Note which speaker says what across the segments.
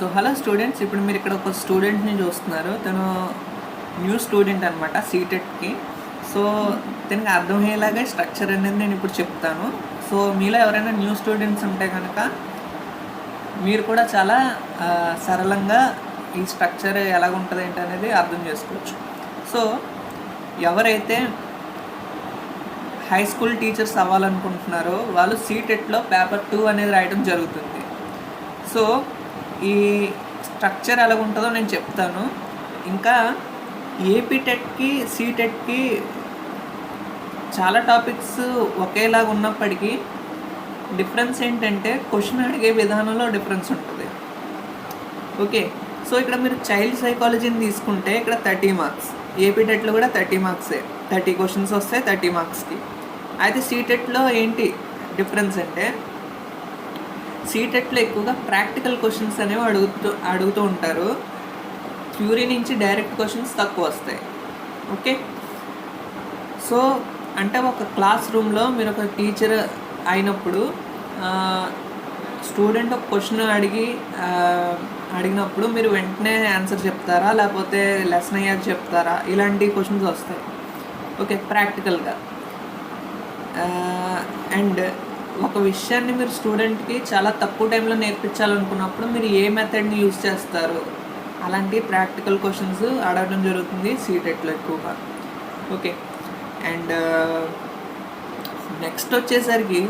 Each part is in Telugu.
Speaker 1: సో హలో స్టూడెంట్స్, ఇప్పుడు మీరు ఇక్కడ ఒక స్టూడెంట్ని చూస్తున్నారు. తను న్యూ స్టూడెంట్ అనమాట సీటెట్కి. సో తనకి అర్థమయ్యేలాగా స్ట్రక్చర్ అనేది నేను ఇప్పుడు చెప్తాను. సో మీలో ఎవరైనా న్యూ స్టూడెంట్స్ ఉంటే కనుక మీరు కూడా చాలా సరళంగా ఈ స్ట్రక్చర్ ఎలాగ ఉంటుంది ఏంటి అనేది అర్థం చేసుకోవచ్చు. సో ఎవరైతే హై స్కూల్ టీచర్స్ అవ్వాలనుకుంటున్నారో వాళ్ళు సీటెట్లో పేపర్ 2 అనేది రాయడం జరుగుతుంది. సో ఈ స్ట్రక్చర్ ఎలా ఉంటుందో నేను చెప్తాను. ఇంకా ఏపీ టెట్కి సీటెట్కి చాలా టాపిక్స్ ఒకేలాగా ఉన్నప్పటికీ డిఫరెన్స్ ఏంటంటే క్వశ్చన్ అడిగే విధానంలో డిఫరెన్స్ ఉంటుంది. ఓకే, సో ఇక్కడ మీరు చైల్డ్ సైకాలజీని తీసుకుంటే ఇక్కడ 30 మార్క్స్, ఏపీ టెట్లో కూడా 30 మార్క్సే, 30 క్వశ్చన్స్ వస్తాయి 30 మార్క్స్కి. అయితే సీటెట్లో ఏంటి డిఫరెన్స్ అంటే సీటెట్లో ఎక్కువగా ప్రాక్టికల్ క్వశ్చన్స్ అనేవి అడుగుతూ ఉంటారు. థ్యూరీ నుంచి డైరెక్ట్ క్వశ్చన్స్ తక్కువ వస్తాయి. ఓకే, సో అంటే ఒక క్లాస్ రూమ్లో మీరు ఒక టీచర్ అయినప్పుడు స్టూడెంట్ ఒక క్వశ్చన్ అడిగినప్పుడు మీరు వెంటనే ఆన్సర్ చెప్తారా, లేకపోతే లెసన్ అయ్యాక చెప్తారా, ఇలాంటి క్వశ్చన్స్ వస్తాయి. ఓకే, ప్రాక్టికల్గా. అండ్ ఒక విషయాన్ని మీరు స్టూడెంట్కి చాలా తక్కువ టైంలో నేర్పించాలనుకున్నప్పుడు మీరు ఏ మెథడ్ని యూజ్ చేస్తారు, అలాంటి ప్రాక్టికల్ క్వశ్చన్స్ అడగడం జరుగుతుంది సీటెట్లో ఎక్కువగా. ఓకే, అండ్ నెక్స్ట్ వచ్చేసరికి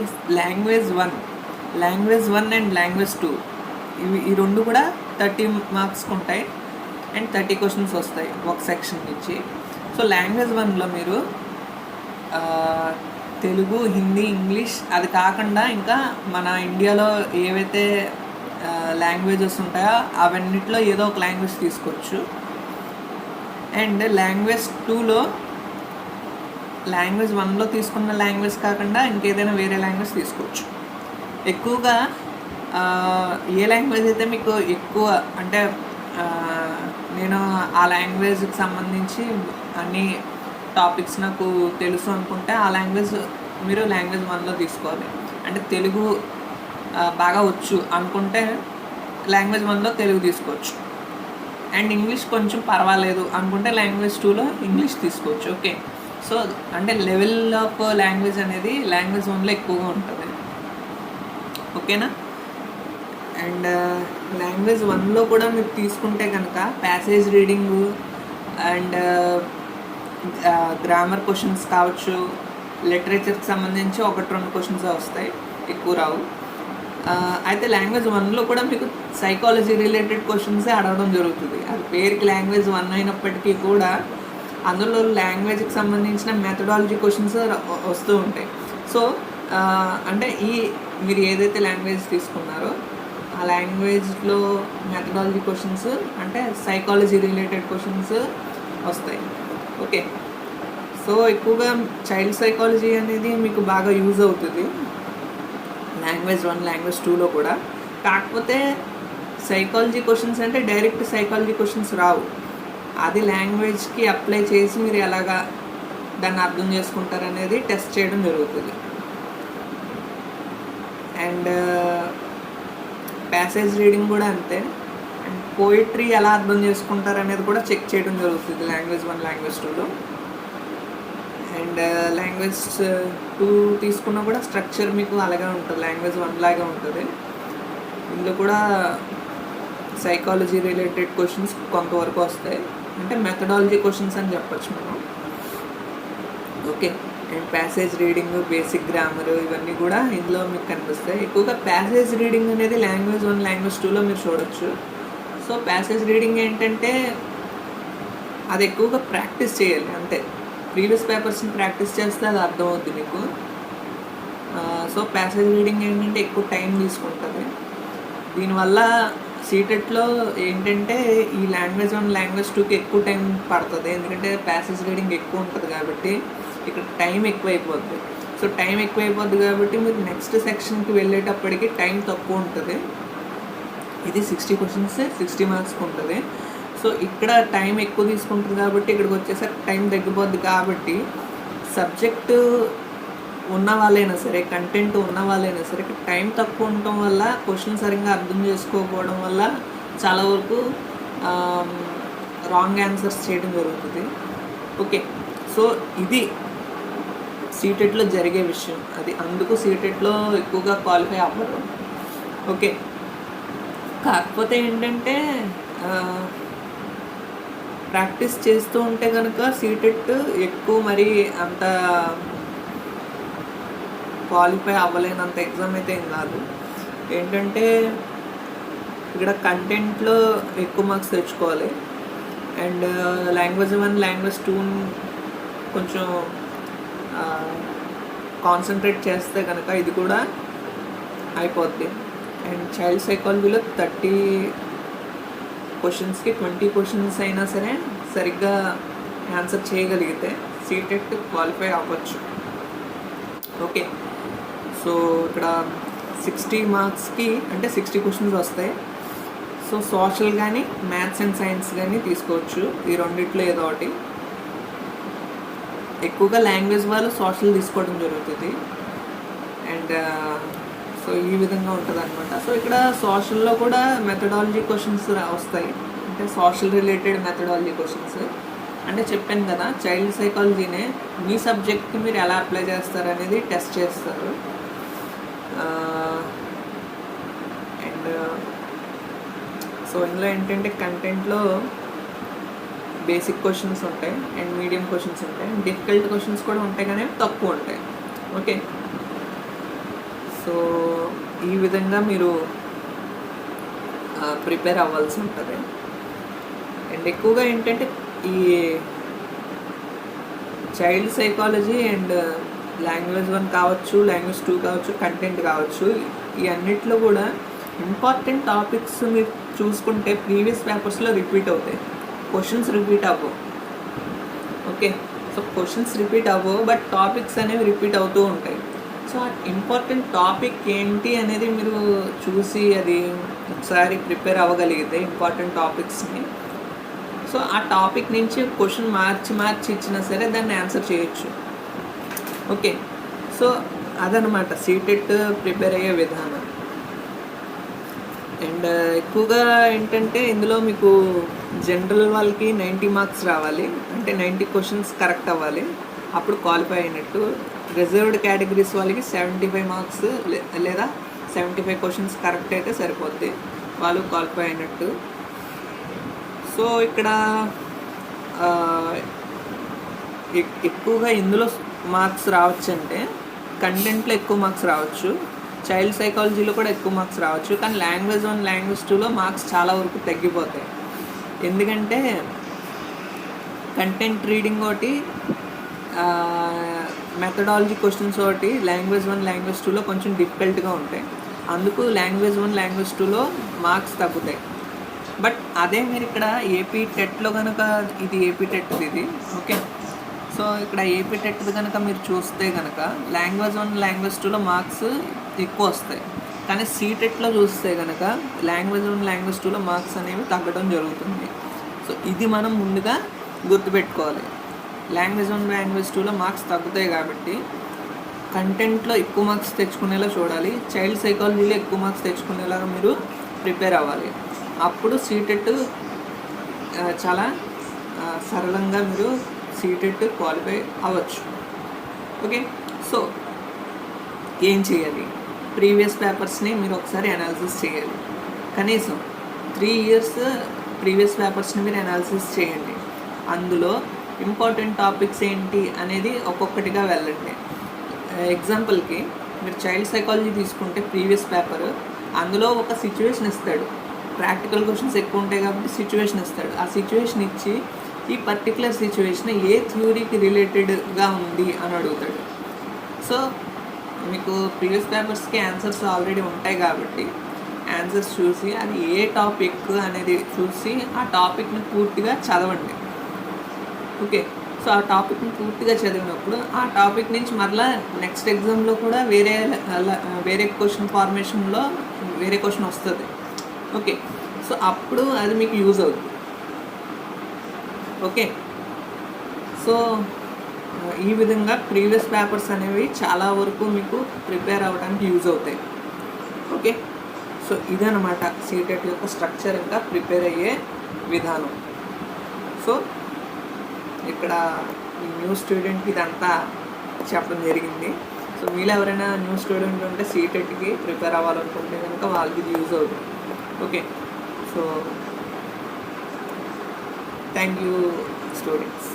Speaker 1: లాంగ్వేజ్ 1 అండ్ లాంగ్వేజ్ 2 ఈ రెండు కూడా 30 మార్క్స్కి ఉంటాయి అండ్ 30 క్వశ్చన్స్ వస్తాయి ఒక సెక్షన్ నుంచి. సో లాంగ్వేజ్ 1లో మీరు తెలుగు, హిందీ, ఇంగ్లీష్ అది కాకుండా ఇంకా మన ఇండియాలో ఏవైతే లాంగ్వేజెస్ ఉంటాయో అవన్నిటిలో ఏదో ఒక లాంగ్వేజ్ తీసుకోవచ్చు. అండ్ లాంగ్వేజ్ 2లో లాంగ్వేజ్ 1లో తీసుకున్న లాంగ్వేజ్ కాకుండా ఇంకేదైనా వేరే లాంగ్వేజ్ తీసుకోవచ్చు. ఎక్కువగా ఏ లాంగ్వేజ్ అయితే మీకు ఎక్కువ అంటే నేను ఆ లాంగ్వేజ్కి సంబంధించి అన్ని టాపిక్స్ నాకు తెలుసు అనుకుంటే ఆ లాంగ్వేజ్ మీరు లాంగ్వేజ్ 1లో తీసుకోవాలి. అంటే తెలుగు బాగా వచ్చు అనుకుంటే లాంగ్వేజ్ 1లో తెలుగు తీసుకోవచ్చు. అండ్ ఇంగ్లీష్ కొంచెం పర్వాలేదు అనుకుంటే లాంగ్వేజ్ 2లో ఇంగ్లీష్ తీసుకోవచ్చు. ఓకే, సో అంటే లెవెల్ ఆఫ్ లాంగ్వేజ్ అనేది లాంగ్వేజ్ 1లో ఎక్కువగా ఉంటుంది. ఓకేనా. అండ్ లాంగ్వేజ్ 1లో కూడా మీరు తీసుకుంటే కనుక passage reading and grammar questions కావచ్చు, లిటరేచర్కి సంబంధించి 1-2 క్వశ్చన్స్ వస్తాయి, ఎక్కువ రావు. అయితే లాంగ్వేజ్ 1లో కూడా మీకు సైకాలజీ రిలేటెడ్ క్వశ్చన్సే అడగడం జరుగుతుంది. అది పేరుకి లాంగ్వేజ్ 1 అయినప్పటికీ కూడా అందులో లాంగ్వేజ్కి సంబంధించిన మెథడాలజీ క్వశ్చన్స్ వస్తూ ఉంటాయి. సో అంటే మీరు ఏదైతే లాంగ్వేజ్ తీసుకున్నారో ఆ లాంగ్వేజ్లో మెథడాలజీ క్వశ్చన్స్ అంటే సైకాలజీ రిలేటెడ్ క్వశ్చన్స్ వస్తాయి. ఓకే, సో ఎక్కువగా చైల్డ్ సైకాలజీ అనేది మీకు బాగా యూజ్ అవుతుంది లాంగ్వేజ్ 1, లాంగ్వేజ్ 2లో కూడా. కాకపోతే సైకాలజీ క్వశ్చన్స్ అంటే డైరెక్ట్ సైకాలజీ క్వశ్చన్స్ రావు. అది లాంగ్వేజ్కి అప్లై చేసి మీరు ఎలాగా దాన్ని అర్థం చేసుకుంటారనేది టెస్ట్ చేయడం జరుగుతుంది. అండ్ ప్యాసేజ్ రీడింగ్ కూడా అంతే. అండ్ పోయిట్రీ ఎలా అర్థం చేసుకుంటారు అనేది కూడా చెక్ చేయడం జరుగుతుంది లాంగ్వేజ్ 1, లాంగ్వేజ్ 2లో. అండ్ లాంగ్వేజ్ 2 తీసుకున్నా కూడా స్ట్రక్చర్ మీకు అలాగే ఉంటుంది, లాంగ్వేజ్ 1 లాగే ఉంటుంది. ఇందులో కూడా సైకాలజీ రిలేటెడ్ క్వశ్చన్స్ కొంతవరకు వస్తాయి, అంటే మెథడాలజీ క్వశ్చన్స్ అని చెప్పచ్చు మనం. Okay, and passage reading, basic grammar ఇవన్నీ కూడా ఇందులో మీకు కనిపిస్తాయి. ఎక్కువగా ప్యాసేజ్ రీడింగ్ అనేది లాంగ్వేజ్ 1, లాంగ్వేజ్ 2లో మీరు చూడొచ్చు. సో ప్యాసేజ్ రీడింగ్ ఏంటంటే అది ఎక్కువగా ప్రాక్టీస్ చేయాలి అంతే. ప్రీవియస్ పేపర్స్ని ప్రాక్టీస్ చేస్తే అది అర్థమవుతుంది మీకు. సో ప్యాసేజ్ రీడింగ్ ఏంటంటే ఎక్కువ టైం తీసుకుంటుంది. దీనివల్ల సీటెట్లో ఏంటంటే ఈ లాంగ్వేజ్ 1, లాంగ్వేజ్ 2కి ఎక్కువ టైం పడుతుంది, ఎందుకంటే ప్యాసేజ్ రీడింగ్ ఎక్కువ ఉంటుంది కాబట్టి ఇక్కడ టైం ఎక్కువైపోద్ది. సో టైం ఎక్కువైపోద్ది కాబట్టి మీరు నెక్స్ట్ సెక్షన్కి వెళ్ళేటప్పటికి టైం తక్కువ ఉంటుంది. ఇది 60 క్వశ్చన్స్ 60 మార్క్స్కి ఉంటుంది. సో ఇక్కడ టైం ఎక్కువ తీసుకుంటుంది కాబట్టి ఇక్కడికి వచ్చేసరికి టైం తగ్గిపోద్ది. కాబట్టి సబ్జెక్టు ఉన్న వాళ్ళైనా సరే, కంటెంట్ ఉన్న వాళ్ళైనా సరే టైం తక్కువ ఉండటం వల్ల, క్వశ్చన్ సరిగ్గా అర్థం చేసుకోకపోవడం వల్ల చాలా వరకు రాంగ్ ఆన్సర్స్ చేయడం జరుగుతుంది. ఓకే, సో ఇది సీటెట్లో జరిగే విషయం. అది అందుకు సీటెట్లో ఎక్కువగా క్వాలిఫై అవ్వరు. ఓకే, కాకపోతే ఏంటంటే ప్రాక్టీస్ చేస్తూ ఉంటే కనుక సీటెట్ ఎక్కువ మరి అంత క్వాలిఫై అవ్వలేనంత ఎగ్జామ్ అయితే ఏం కాదు. ఏంటంటే ఇక్కడ కంటెంట్లో ఎక్కువ మార్క్స్ తెచ్చుకోవాలి. అండ్ లాంగ్వేజ్ 1 లాంగ్వేజ్ 2 కొంచెం కాన్సన్ట్రేట్ చేస్తే కనుక ఇది కూడా అయిపోద్ది. అండ్ చైల్డ్ సైకాలజీలో 30 క్వశ్చన్స్కి 20 క్వశ్చన్స్ అయినా సరే సరిగ్గా ఆన్సర్ చేయగలిగితే సీటెట్ క్వాలిఫై అవ్వచ్చు. ఓకే, సో ఇక్కడ 60 మార్క్స్కి అంటే 60 క్వశ్చన్స్ వస్తాయి. సో సోషల్ కానీ మ్యాథ్స్ అండ్ సైన్స్ కానీ తీసుకోవచ్చు, ఈ రెండిట్లో ఏదో ఒకటి. ఎక్కువగా లాంగ్వేజ్ వాళ్ళు సోషల్ తీసుకోవడం జరుగుతుంది. అండ్ సో ఈ విధంగా ఉంటుంది అనమాట. సో ఇక్కడ సోషల్లో కూడా మెథడాలజీ క్వశ్చన్స్ వస్తాయి, అంటే సోషల్ రిలేటెడ్ మెథడాలజీ క్వశ్చన్స్. అంటే చెప్పాను కదా, చైల్డ్ సైకాలజీనే మీ సబ్జెక్ట్కి మీరు ఎలా అప్లై చేస్తారు అనేది టెస్ట్ చేస్తారు. అండ్ సో ఇందులో ఏంటంటే కంటెంట్లో బేసిక్ క్వశ్చన్స్ ఉంటాయి అండ్ మీడియం క్వశ్చన్స్ ఉంటాయి, డిఫికల్ట్ క్వశ్చన్స్ కూడా ఉంటాయి కానీ తక్కువ ఉంటాయి. ఓకే, సో ఈ విధంగా మీరు ప్రిపేర్ అవ్వాల్సి ఉంటుంది. అండ్ ఎక్కువగా ఏంటంటే ఈ చైల్డ్ సైకాలజీ అండ్ లాంగ్వేజ్ 1 కావచ్చు, లాంగ్వేజ్ 2 కావచ్చు, కంటెంట్ కావచ్చు, ఈ అన్నిట్లో కూడా ఇంపార్టెంట్ టాపిక్స్ మీరు చూసుకుంటే ప్రీవియస్ పేపర్స్లో రిపీట్ అవుతాయి, క్వశ్చన్స్ రిపీట్ అవ్వవు. ఓకే, సో క్వశ్చన్స్ రిపీట్ అవ్వవు బట్ టాపిక్స్ అనేవి రిపీట్ అవుతూ ఉంటాయి. సో ఆ ఇంపార్టెంట్ టాపిక్ ఏంటి అనేది మీరు చూసి అది ఒకసారి ప్రిపేర్ అవ్వగలిగితే ఇంపార్టెంట్ టాపిక్స్ని, సో ఆ టాపిక్ నుంచి క్వశ్చన్ మార్చి ఇచ్చినా సరే దాన్ని ఆన్సర్ చేయొచ్చు. ఓకే, సో అదనమాట సీటెట్ ప్రిపేర్ అయ్యే విధానం. అండ్ ఎక్కువగా ఏంటంటే ఇందులో మీకు జనరల్ వాళ్ళకి 90 మార్క్స్ రావాలి, అంటే 90 క్వశ్చన్స్ కరెక్ట్ అవ్వాలి, అప్పుడు క్వాలిఫై అయినట్టు. రిజర్వ్డ్ కేటగిరీస్ వాళ్ళకి 75 మార్క్స్ లేదా 75 క్వశ్చన్స్ కరెక్ట్ అయితే సరిపోద్ది, వాళ్ళు క్వాలిఫై అయినట్టు. సో ఇక్కడ ఎక్కువగా ఇందులో మార్క్స్ రావచ్చు అంటే కంటెంట్లో ఎక్కువ మార్క్స్ రావచ్చు, చైల్డ్ సైకాలజీలో కూడా ఎక్కువ మార్క్స్ రావచ్చు. కానీ లాంగ్వేజ్ 1 లాంగ్వేజ్ 2లో మార్క్స్ చాలా వరకు తగ్గిపోతాయి. ఎందుకంటే కంటెంట్ రీడింగ్ ఒకటి, మెథడాలజీ క్వశ్చన్స్ ఒకటి లాంగ్వేజ్ 1 లాంగ్వేజ్ 2లో కొంచెం డిఫికల్ట్గా ఉంటాయి, అందుకు లాంగ్వేజ్ 1 లాంగ్వేజ్ 2లో మార్క్స్ తగ్గుతాయి. బట్ అదే మీరు ఇక్కడ ఏపీ టెట్లో కనుక, ఇది ఏపీ టెట్ ఇది. ఓకే, సో ఇక్కడ ఏపీ టెట్ కనుక మీరు చూస్తే కనుక లాంగ్వేజ్ 1 లాంగ్వేజ్ 2లో మార్క్స్ ఎక్కువ వస్తాయి, కానీ సీటెట్లో చూస్తే కనుక లాంగ్వేజ్ 1 లాంగ్వేజ్ 2లో మార్క్స్ అనేవి తగ్గడం జరుగుతుంది. సో ఇది మనం ముందుగా గుర్తుపెట్టుకోవాలి. లాంగ్వేజ్ 1 లాంగ్వేజ్ 2లో మార్క్స్ తగ్గుతాయి కాబట్టి కంటెంట్లో ఎక్కువ మార్క్స్ తెచ్చుకునేలా చూడాలి, చైల్డ్ సైకాలజీలో ఎక్కువ మార్క్స్ తెచ్చుకునేలాగా మీరు ప్రిపేర్ అవ్వాలి. అప్పుడు సీటెట్ చాలా సరళంగా మీరు సీటెట్ క్వాలిఫై అవ్వచ్చు. ఓకే, సో ఏం చేయాలి? ప్రీవియస్ పేపర్స్ని మీరు ఒకసారి అనాలిసిస్ చేయాలి. కనీసం 3 years ప్రీవియస్ పేపర్స్ని మీరు అనాలిసిస్ చేయండి. అందులో ఇంపార్టెంట్ టాపిక్స్ ఏంటి అనేది ఒక్కొక్కటిగా వెళ్ళండి. ఎగ్జాంపుల్కి మీరు చైల్డ్ సైకాలజీ తీసుకుంటే ప్రీవియస్ పేపర్, అందులో ఒక సిచ్యువేషన్ ఇస్తాడు, ప్రాక్టికల్ క్వశ్చన్స్ ఎక్కువ ఉంటాయి కాబట్టి సిచ్యువేషన్ ఇస్తాడు. ఆ సిచ్యువేషన్ ఇచ్చి ఈ పర్టికులర్ సిచ్యువేషన్ ఏ థియరీకి రిలేటెడ్గా ఉంది అని అడుగుతాడు. సో మీకు ప్రీవియస్ పేపర్స్కి ఆన్సర్స్ ఆల్రెడీ ఉంటాయి కాబట్టి ఆన్సర్స్ చూసి అది ఏ టాపిక్ అనేది చూసి ఆ టాపిక్ని పూర్తిగా చదవండి. ఓకే, సో ఆ టాపిక్ని పూర్తిగా చదివినప్పుడు ఆ టాపిక్ నుంచి మరలా నెక్స్ట్ ఎగ్జామ్లో కూడా వేరే క్వశ్చన్ ఫార్మేషన్లో వేరే క్వశ్చన్ వస్తుంది. ఓకే, సో అప్పుడు అది మీకు యూజ్ అవుతుంది. ఓకే, సో ఈ విధంగా ప్రీవియస్ పేపర్స్ అనేవి చాలా వరకు మీకు ప్రిపేర్ అవ్వడానికి యూజ్ అవుతాయి. ఓకే, సో ఇదనమాట సీటెట్ యొక్క స్ట్రక్చర్, ఇంకా ప్రిపేర్ అయ్యే విధానం. సో ఇక్కడ ఈ న్యూ స్టూడెంట్కి ఇదంతా చెప్పడం జరిగింది. సో మీలో ఎవరైనా న్యూ స్టూడెంట్ ఉంటే సీటెట్కి ప్రిపేర్ అవ్వాలనుకుంటే కనుక వాళ్ళకి ఇది యూజ్ అవుతుంది. Okay, so thank you students.